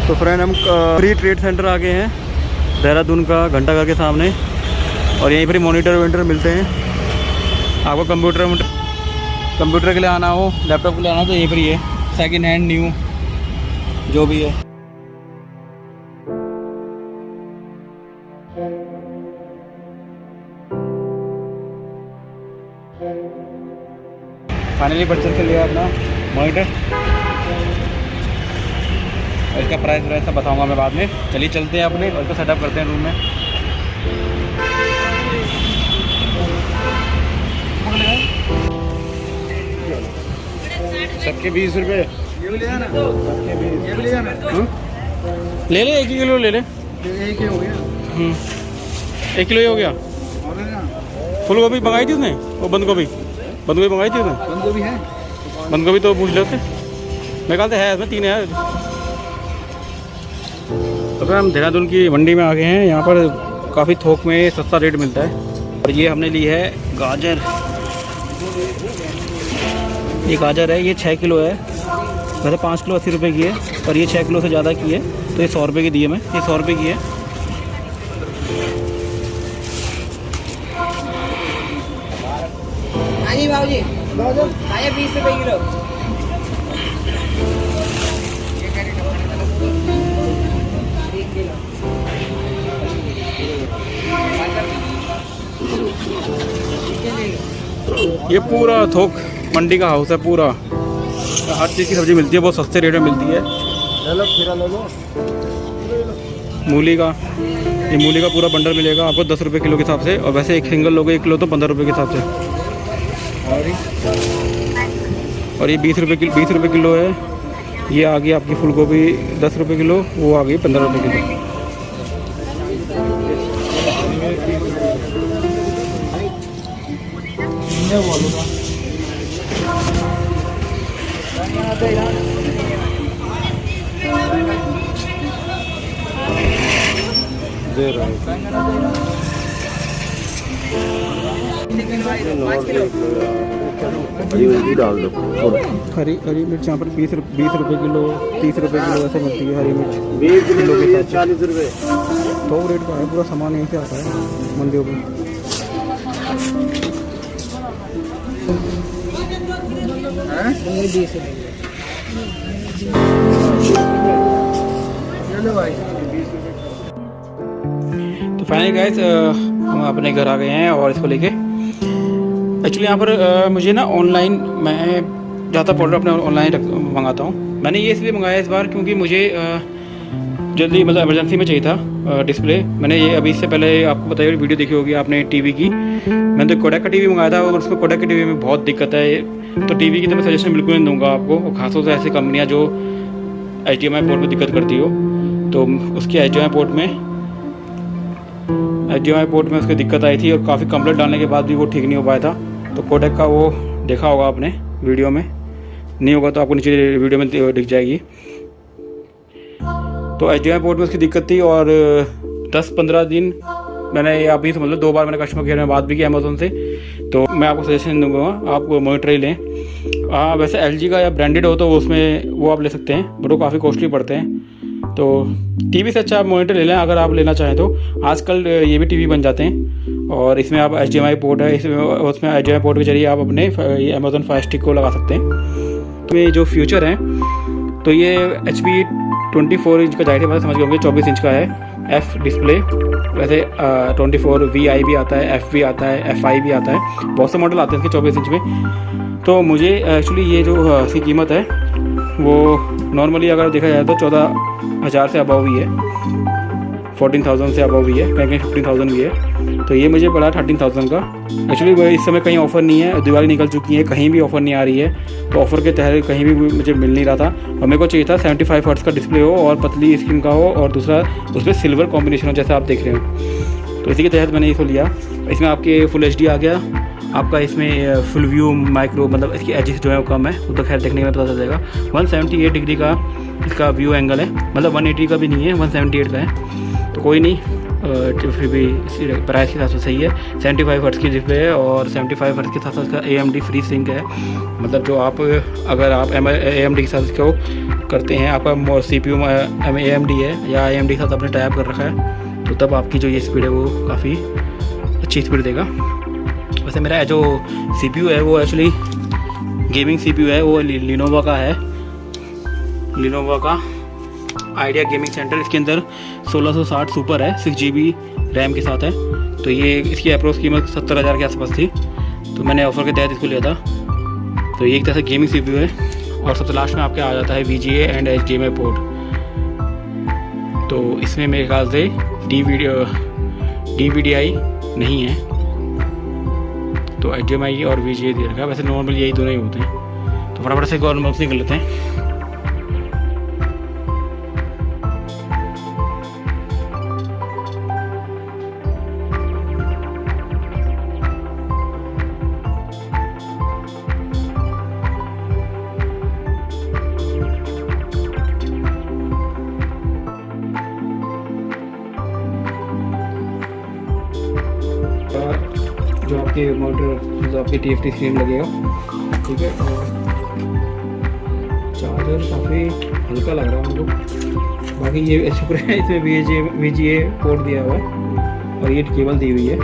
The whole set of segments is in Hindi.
तो फ्रेंड हम फ्री ट्रेड सेंटर आ गए हैं देहरादून का, घंटाघर के सामने। और यहीं पर मॉनिटर वॉनिटर मिलते हैं। आपको कंप्यूटर के लिए आना हो, लैपटॉप के लिए आना हो तो यहीं पर ही है, सेकेंड हैंड न्यू जो भी है। फाइनली परचेज कर लिया अपना मॉनिटर। और इसका प्राइस सब बताऊंगा मैं बाद में। चलिए चलते हैं अपने और इसको सेटअप करते हैं रूम में। सबके 20 रुपये। ये भी ले जाना, ये भी ले जाना। ले ले 1 किलो ले ले। 1 ही हो गया। 1 किलो ही हो गया। फूल गोभी मंगाई थी उसने, वो बंद गोभी मंगाई थी उसने। बंद गोभी है, बंद गोभी तो पूछ ले उससे। मेरे ख्याल से है इसमें 3 है। तो फिर हम देहरादून की मंडी में आ गए हैं। यहाँ पर काफ़ी थोक में सस्ता रेट मिलता है। और ये हमने ली है गाजर। ये गाजर है, ये 6 किलो है। वैसे 5 किलो 80 रुपये की है, पर ये 6 किलो से ज़्यादा की है तो ये 100 रुपये की दी है। मैं ये 100 रुपये की है। हाँ जी बाबू जी, गाजर 20 रुपये किलो। ये पूरा थोक मंडी का हाउस है पूरा। हर चीज़ की सब्ज़ी मिलती है, बहुत सस्ते रेट में मिलती है। ले लो। मूली का, ये मूली का पूरा बंडल मिलेगा आपको 10 रुपये किलो के हिसाब से। और वैसे एक सिंगल लोगे 1 किलो तो 15 रुपये के हिसाब से। और ये 20 रुपये किलो है। ये आ गई आपकी फूल गोभी 10 रुपये किलो, वो आ गई 15 रुपये किलो। दे रहा हूँ। हरी मिर्ची डाल दो। हरी मिर्च यहाँ पर 20 रुपये किलो, 30 रुपये किलो ऐसे मिलती है हरी मिर्च। 20 किलो के साथ 40 रुपये। तो रेट का है, पूरा सामान यहीं से आता है मंडियों में। तो फाइनली गाइस हम अपने घर आ गए हैं और इसको लेके। एक्चुअली यहाँ पर मुझे ना ऑनलाइन, मैं ज़्यादा प्रोडक्ट अपने ऑनलाइन मंगाता हूँ। मैंने ये इसलिए मंगाया इस बार क्योंकि मुझे जल्दी मतलब इमरजेंसी में चाहिए था डिस्प्ले। मैंने ये अभी इससे पहले आपको बताइए वीडियो देखी होगी आपने टीवी की। मैंने तो कोडक का टीवी मंगाया था और उसमें कोडक के टीवी में बहुत दिक्कत है। तो टीवी की तो मैं सजेशन बिल्कुल नहीं दूंगा आपको, और खासतौर से ऐसी कंपनियाँ जो HDMI पोर्ट में दिक्कत करती हो। तो उसकी HDMI पोर्ट में उसकी दिक्कत आई थी और काफ़ी कंप्लेंट डालने के बाद भी वो ठीक नहीं हो पाया था। तो कोडक का वो देखा होगा आपने वीडियो में, नहीं होगा तो आपको नीचे वीडियो में दिख जाएगी। तो HDMI पोर्ट में उसकी दिक्कत थी और 10-15 दिन मैंने अभी समझ लो 2 बार मैंने कस्टमर केयर में बात भी की अमेज़ोन से। तो मैं आपको सजेशन दूंगा आप मॉनिटर ही लें। वैसे LG का या ब्रांडेड हो तो उसमें वो आप ले सकते हैं, बट वो काफ़ी कॉस्टली पड़ते हैं। तो टीवी से अच्छा आप मॉनिटर ले लें अगर आप लेना चाहें तो। आजकल ये भी टीवी बन जाते हैं और इसमें आप HDMI पोर्ट है, उसमें HDMI पोर्ट के जरिए आप अपने अमेज़न फायर स्टिक को लगा सकते हैं। तो ये जो फ्यूचर है तो ये HP 24 इंच का जाहिर बात समझ गए होंगे, 24 इंच का है F डिस्प्ले। वैसे 24 VI भी आता है, F भी आता है, FI भी आता है, बहुत से मॉडल आते हैं इसके 24 इंच में। तो मुझे एक्चुअली ये जो इसकी कीमत है वो नॉर्मली अगर देखा जाए तो 14,000 से अबव ही है, 14,000 से अबव भी है, कहीं 15,000 भी है। तो ये मुझे पड़ा 13,000 का। एक्चुअली इस समय कहीं ऑफ़र नहीं है, दिवाली निकल चुकी है, कहीं भी ऑफ़र नहीं आ रही है। तो ऑफ़र के तहत कहीं भी मुझे मिल नहीं रहा था और मेरे को चाहिए था 75 हर्ट्ज़ का डिस्प्ले हो और पतली स्क्रीन का हो और दूसरा उसमें सिल्वर कॉम्बिनेशन हो जैसे आप देख रहे हो। तो इसी के तहत मैंने इसको लिया। इसमें आपके फुल HD आ गया आपका, इसमें फुल व्यू माइक्रो, मतलब इसकी एजेस जो है वो कम है, वो तो खैर देखने में पता चल जाएगा। 178 डिग्री का इसका व्यू एंगल है, मतलब 180 का भी नहीं है, 178 का है। तो कोई नहीं, फिर भी प्राइस के साथ तो सही है। 75 हर्ट्ज़ की डिस्प्ले है और 75 हर्ट्ज़ के साथ साथ इसका AMD फ्री सिंक है। मतलब जो आप अगर आप AMD के साथ इसको करते हैं, आपका CPU AMD है या AMD के साथ आपने टाइप कर रखा है, तो तब आपकी जो ये स्पीड है वो काफ़ी अच्छी स्पीड देगा। वैसे मेरा जो CPU है वो एक्चुअली गेमिंग CPU है, वो लिनोवा का है, लिनोवा का आइडिया गेमिंग सेंटर। इसके अंदर 1660 सुपर है, 6 GB रैम के साथ है। तो ये इसकी अप्रोक्स कीमत 70,000 के आसपास थी, तो मैंने ऑफर के तहत इसको लिया था। तो ये एक तरह से गेमिंग CPU है। और सबसे लास्ट में आपके आ जाता है VGA एंड HDMI पोर्ट। तो इसमें मेरे ख्याल से DVDI नहीं है, तो HDMI और VGA दे रखा है। वैसे नॉर्मल यही दोनों ही होते हैं। तो फटाफट से अनबॉक्सिंग कर लेते हैं। जो आपके मोटर जो आपकी TFT स्क्रीन लगेगा, ठीक है। और चार्जर काफ़ी हल्का लग रहा है हमको। बाकी ये शुक्र है इसमें VGA पोर्ट दिया हुआ है और ये केबल दी हुई है,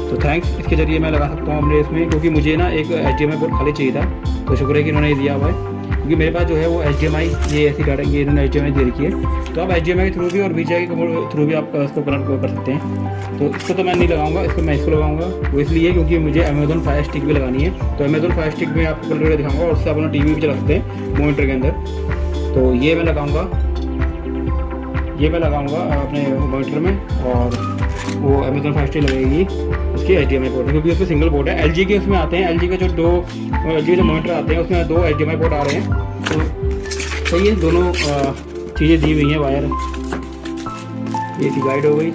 तो थैंक्स। इसके ज़रिए मैं लगा सकता हूँ अपने इसमें, क्योंकि मुझे ना एक HDMI पोर्ट खाली चाहिए था, तो शुक्र है कि इन्होंने ये दिया हुआ है। क्योंकि मेरे पास जो है वो HDMI ये ऐसी डाटा ये इन्होंने HDMI दे रखी है, तो आप HDMI के थ्रू भी और VGA के थ्रू भी आप इसको कनेक्ट कर सकते हैं। तो इसको तो मैं नहीं लगाऊंगा, मैं इसको लगाऊंगा। वो इसलिए क्योंकि मुझे Amazon Fire Stick भी लगानी है, तो Amazon Fire Stick में आपको कलर दिखाऊंगा और उससे अपना TV भी चला सकते हैं मॉनिटर के अंदर। तो ये मैं लगाऊंगा अपने मॉनिटर में, और वो Amazon Fire Stick लगेगी उसकी HDMI पोर्ट, क्योंकि उसमें सिंगल पोर्ट है। LG के उसमें आते हैं, LG के जो मॉनिटर आते हैं उसमें 2 HDMI पोर्ट आ रहे हैं। तो सही है, दोनों चीज़ें दी हुई हैं वायर। ये की गाइड हो गई,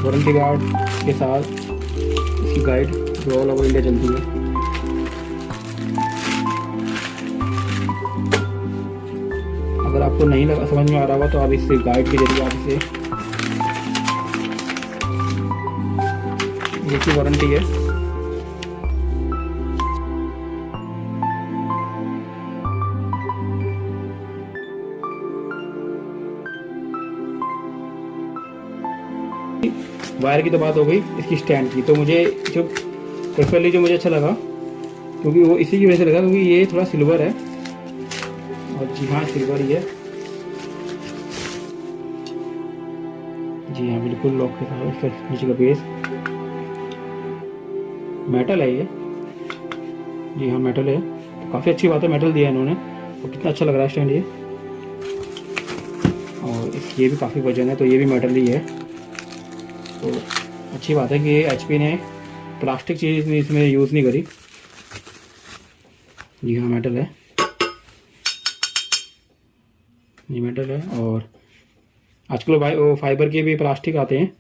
वारंटी कार्ड के साथ इसकी गाइड जो ऑल ओवर इंडिया चलती है। अगर आपको नहीं लगा समझ में आ रहा होगा तो आप इससे गाइड के जरिए आप इसे, ये की वारंटी है। वायर की तो बात हो गई, इसकी स्टैंड की। तो मुझे जो पर्सनली जो मुझे अच्छा लगा, क्योंकि वो इसी की वजह से लगा क्योंकि ये थोड़ा सिल्वर है, और जी हाँ सिल्वर ही है, जी हाँ बिल्कुल लॉक के साथ। इसका नीचे का बेस मेटल है ये, जी हाँ मेटल है, तो काफ़ी अच्छी बात है, मेटल दिया है इन्होंने। और कितना अच्छा लग रहा है स्टैंड ये, और ये भी काफ़ी वजन है, तो ये भी मेटल ही है। तो अच्छी बात है कि HP ने प्लास्टिक चीज़ इसमें यूज़ नहीं करी। जी हाँ मेटल है, ये मेटल है। और आजकल वो फाइबर के भी प्लास्टिक आते हैं,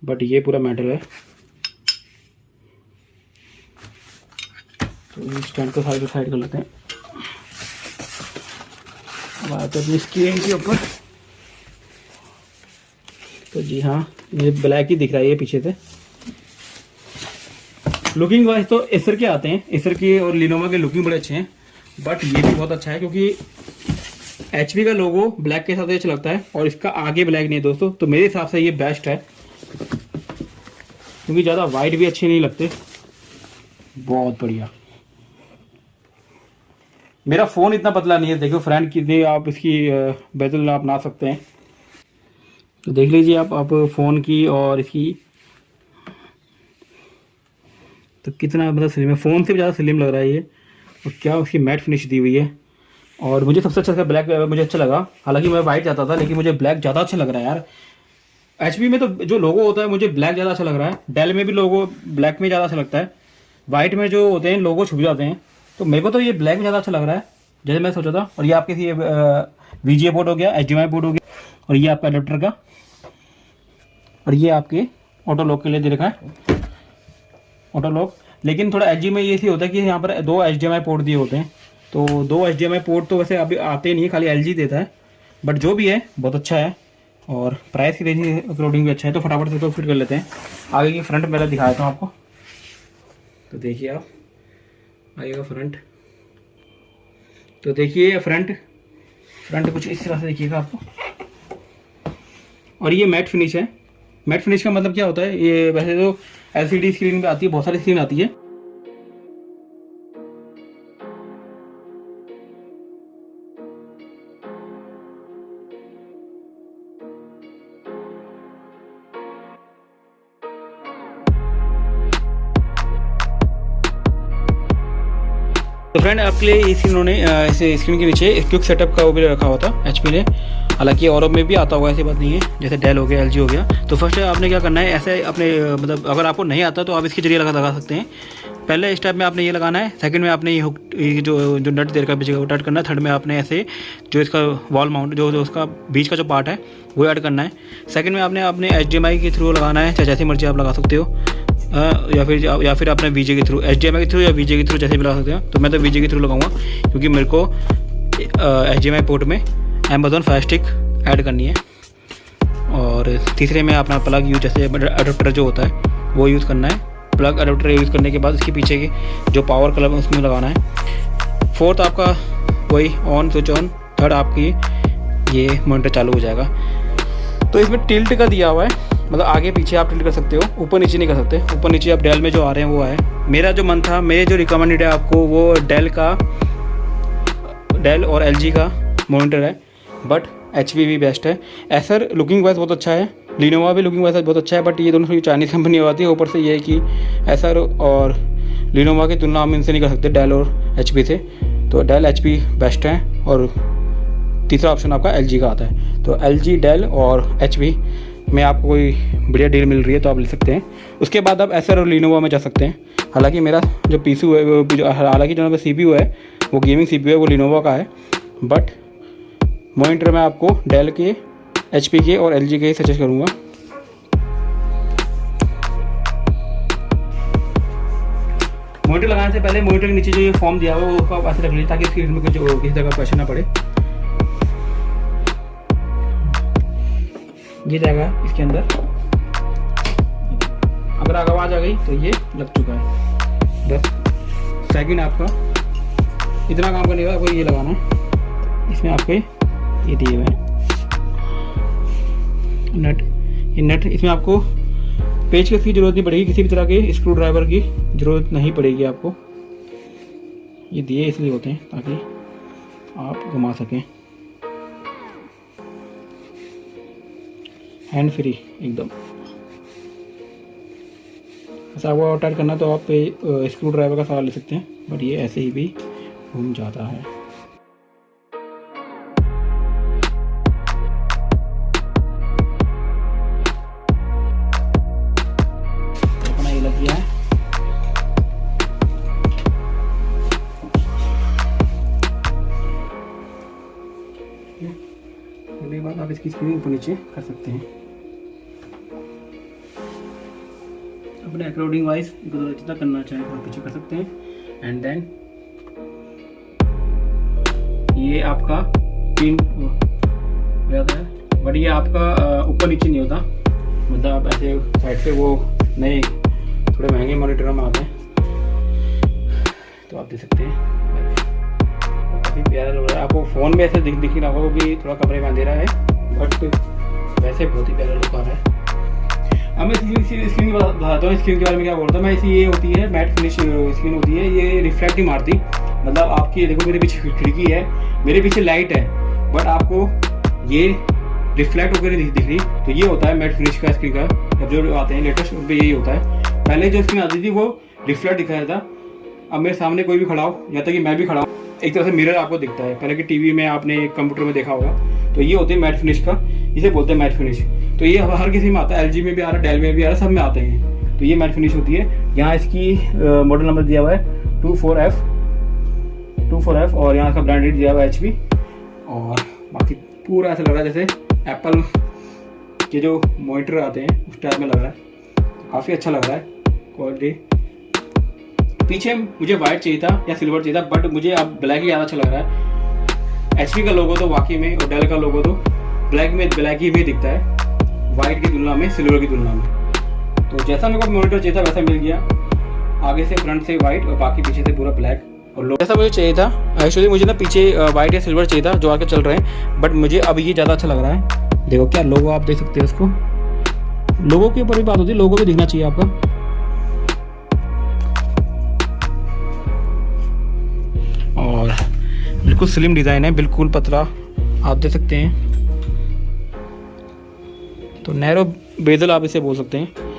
बट ये पूरा मेटल है। तो स्टैंड को साइड कर लेते हैं। अब आते हैं अपनी स्क्रीन के ऊपर। तो जी हाँ ये ब्लैक ही दिख रहा है ये पीछे से। लुकिंग वाइज तो एसर के आते हैं, एसर के और लिनोवा के लुकिंग बड़े अच्छे हैं, बट ये भी बहुत अच्छा है क्योंकि HP का लोगो ब्लैक के साथ अच्छा लगता है और इसका आगे ब्लैक नहीं है दोस्तों। तो मेरे हिसाब से ये बेस्ट है, क्योंकि ज़्यादा वाइट भी अच्छे नहीं लगते। बहुत बढ़िया। मेरा फ़ोन इतना पतला नहीं है, देखो फ्रेंड कितनी आप इसकी बेजल आप ना सकते हैं, तो देख लीजिए आप फ़ोन की और इसकी, तो कितना मतलब स्लिम है, फ़ोन से भी ज़्यादा स्लिम लग रहा है ये। और क्या उसकी मैट फिनिश दी हुई है। और मुझे सबसे अच्छा ब्लैक मुझे अच्छा लगा, हालांकि मैं वाइट चाहता था लेकिन मुझे ब्लैक ज़्यादा अच्छा लग रहा है यार। HP में तो जो लोगो होता है मुझे ब्लैक ज़्यादा अच्छा लग रहा है, डेल में भी लोगो ब्लैक में ज़्यादा अच्छा लगता है, वाइट में जो होते हैं लोगो छुप जाते हैं। तो मेरे को तो ये ब्लैक में ज़्यादा अच्छा लग रहा है जैसे मैं सोचा था। और ये आपके ये VGA पोर्ट हो गया, HDMI पोर्ट हो गया, और ये आपका अडेप्टर का, और ये आपके ऑटो लॉक के लिए दे रखा है ऑटो लॉक। लेकिन थोड़ा LG में ये सी होता है कि यहाँ पर 2 HDMI पोर्ट दिए होते हैं, तो 2 HDMI पोर्ट तो वैसे अभी आते नहीं है, खाली LG देता है, बट जो भी है बहुत अच्छा है। और प्राइस की रेंज अकॉर्डिंग भी अच्छा है। तो फटाफट से इसको फिट कर लेते हैं। आगे की फ्रंट पहले दिखा देता हूँ आपको। तो देखिए आप आइएगा फ्रंट। तो देखिए फ्रंट कुछ इस तरह से देखिएगा आपको। और ये मैट फिनिश है। मैट फिनिश का मतलब क्या होता है, ये वैसे तो LCD स्क्रीन पे आती है, बहुत सारी स्क्रीन आती है। तो फ्रेंड आपके लिए इस इन्होंने इस स्क्रीन के नीचे क्विक सेटअप का वो भी रखा हुआ था HP ने। हालांकि और में भी आता होगा, ऐसी बात नहीं है, जैसे डेल हो गया LG हो गया। तो फर्स्ट आपने क्या करना है, ऐसे अपने मतलब अगर आपको नहीं आता तो आप इसके जरिए लगा सकते हैं। पहले स्टेप में आपने ये लगाना है। सेकंड में आपने ये हुक जो नट देर का पीछे वो टाइट करना है। थर्ड में आपने ऐसे जो इसका वॉल माउंट जो उसका बीच का जो पार्ट है वो ऐड करना है। सेकंड में आपने अपने HDMI के थ्रू लगाना है, चाहे जैसी मर्जी आप लगा सकते हो, या फिर अपने VJ के थ्रू, HDMI के थ्रू या VJ के थ्रू जैसे भी लगा सकते हो। तो मैं तो VJ के थ्रू लगाऊंगा क्योंकि मेरे को HDMI पोर्ट में Amazon Fire Stick ऐड करनी है। और तीसरे में अपना प्लग यूज जैसे अडोप्टर जो होता है वो यूज़ करना है। प्लग अडोप्टर यूज़ करने के बाद इसके पीछे की जो पावर क्लब उसमें लगाना है। फोर्थ आपका वही ऑन स्विच ऑन। थर्ड आपकी ये मॉनिटर चालू हो जाएगा। तो इसमें टिल्ट का दिया हुआ है, मतलब आगे पीछे आप टिल्ट कर सकते हो, ऊपर नीचे नहीं कर सकते। ऊपर नीचे आप डेल में जो आ रहे हैं वो है। मेरा जो मन था, मेरे जो रिकमेंडेड है आपको वो डेल और LG का मॉनिटर है, बट HP भी बेस्ट है। एसर लुकिंग वाइज बहुत अच्छा है, लिनोवा भी लुकिंग वाइज बहुत अच्छा है, बट ये दोनों चाइनीज़ कंपनी आती है। ऊपर से ये है कि एसर और लिनोवा की तुलना हम इनसे नहीं कर सकते, डेल और HP से। तो डेल HP बेस्ट है। और तीसरा ऑप्शन आपका LG का आता है। तो LG, डेल और HP में आपको कोई बढ़िया डील मिल रही है तो आप ले सकते हैं। उसके बाद आप एसर और लिनोवा में जा सकते हैं। हालांकि मेरा जो PC है, हालांकि जो CPU है वो गेमिंग CPU है, वो लिनोवा का है। बट मॉनिटर में आपको डेल के, HP के और LG के ही सजेस्ट करूँगा। मॉनिटर लगाने से पहले मॉनिटर के नीचे जो ये फॉर्म दिया हुआ है वो आप ऐसे रख लीजिए ताकि स्क्रीन में कुछ किसी तरह का प्रेशर ना पड़े। ये जाएगा इसके अंदर। अगर आवाज़ आ गई तो ये लग चुका है। बस सेकंड आपका इतना काम करने का आपको ये लगाना है। इसमें आपके ये दिए हुए हैं नट। ये नट इसमें आपको पेचकस की ज़रूरत नहीं पड़ेगी, किसी भी तरह के स्क्रू ड्राइवर की ज़रूरत नहीं पड़ेगी आपको। ये दिए इसलिए होते हैं ताकि आप घुमा सकें हैंड फ्री एकदम। ऐसा आपको टाइट करना तो आप स्क्रू ड्राइवर का सहारा ले सकते हैं, बट ये ऐसे ही भी घूम जाता है। अपना ये लग गया है। उसके बाद आप इसकी स्क्रीन ऊपर नीचे कर सकते हैं अपने अकॉर्डिंग वाइज। जितना करना चाहें आप पीछे कर सकते हैं। एंड देन ये आपका पिन हो जाता है, बट ये आपका ऊपर नीचे नहीं होता, मतलब आप ऐसे साइड से वो नए थोड़े महंगे मॉनिटर में आते हैं तो आप देख सकते हैं। काफ़ी प्यारा लग रहा है आपको। फ़ोन में ऐसे दिख रहा होगा कि थोड़ा कमरे में अंधेरा है, बट वैसे बहुत ही प्यारा लुक आ रहा है। अब मैं स्क्रीन की बताता हूँ। स्क्रीन के बारे में क्या बोलता हूँ मैं, इसी ये होती है मैट फिनिश स्क्रीन होती है। ये रिफ्लेक्ट नहीं मारती, मतलब आपकी देखो मेरे पीछे खिड़की है, मेरे पीछे लाइट है, बट आपको ये रिफ्लेक्ट होकर नहीं दिख रही। तो ये होता है मैट फिनिश का स्क्रीन का। अब जो आते हैं लेटेस्ट उन पर यही होता है। पहले जो स्क्रीन आती थी वो रिफ्लेक्ट दिखाया था। अब मेरे सामने कोई भी खड़ा हो, या तक कि मैं भी खड़ा हूँ, एक तरह से मिरर आपको दिखता है। पहले कि टीवी में आपने कंप्यूटर में देखा होगा। तो ये होते हैं मैट फिनिश का, इसे बोलते हैं मैट फिनिश। तो ये हर किसी में आता है, LG में भी आ रहा है, डेल में भी आ रहा है, सब में आते हैं। तो ये मैट फिनिश होती है। यहाँ इसकी मॉडल नंबर दिया हुआ है 24F और यहाँ का ब्रांडेड दिया हुआ है HP। और बाकी पूरा ऐसा लग रहा है जैसे एप्पल के जो मॉनिटर आते हैं उस टाइप में लग रहा है। काफ़ी अच्छा लग रहा है क्वालिटी। पीछे मुझे वाइट चाहिए था या सिल्वर चाहिए था, बट मुझे अब ब्लैक ही ज़्यादा अच्छा लग रहा है। HP का लोगो तो वाकई में, और डेल का लोगो तो ब्लैक ही में दिखता है, वाइट की तुलना में, सिल्वर की तुलना में। तो जैसा मेरे को मॉनिटर चाहिए था वैसा मिल गया, आगे से फ्रंट से वाइट और बाकी पीछे से पूरा ब्लैक। और जैसा मुझे चाहिए था, एक्चुअली मुझे ना पीछे वाइट या सिल्वर चाहिए था जो आके चल रहे हैं, बट मुझे अब ये ज़्यादा अच्छा लग रहा है। देखो क्या लोगो, आप देख सकते हो इसको, लोगों के ऊपर भी बात होती है, लोगो भी दिखना चाहिए आपका। और बिल्कुल स्लिम डिज़ाइन है, बिल्कुल पतला, आप देख सकते हैं। तो नैरो बेजल आप इसे बोल सकते हैं।